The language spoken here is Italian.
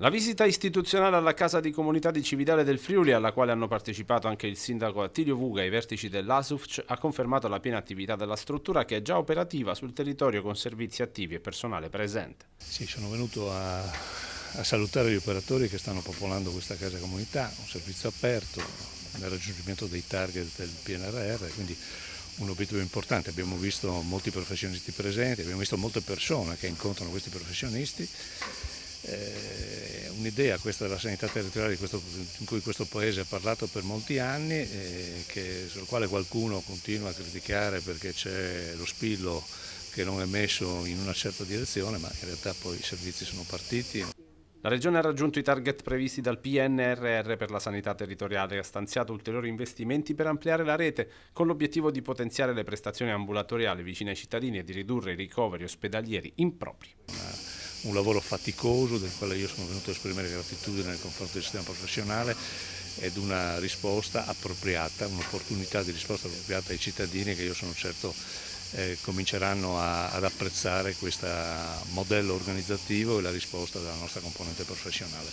La visita istituzionale alla Casa di Comunità di Cividale del Friuli, alla quale hanno partecipato anche il sindaco Attilio Vuga e i vertici dell'ASUFC, ha confermato la piena attività della struttura che è già operativa sul territorio con servizi attivi e personale presente. Sì, sono venuto a salutare gli operatori che stanno popolando questa casa comunità, un servizio aperto nel raggiungimento dei target del PNRR, quindi un obiettivo importante. Abbiamo visto molti professionisti presenti, abbiamo visto molte persone che incontrano questi professionisti. Un'idea questa della sanità territoriale in cui questo Paese ha parlato per molti anni, sul quale qualcuno continua a criticare perché c'è lo spillo che non è messo in una certa direzione, ma in realtà poi i servizi sono partiti. La Regione ha raggiunto i target previsti dal PNRR per la sanità territoriale e ha stanziato ulteriori investimenti per ampliare la rete, con l'obiettivo di potenziare le prestazioni ambulatoriali vicine ai cittadini e di ridurre i ricoveri ospedalieri impropri. Un lavoro faticoso del quale io sono venuto a esprimere gratitudine nei confronti del sistema professionale ed una risposta appropriata, un'opportunità di risposta appropriata ai cittadini che io sono certo cominceranno ad apprezzare questo modello organizzativo e la risposta della nostra componente professionale.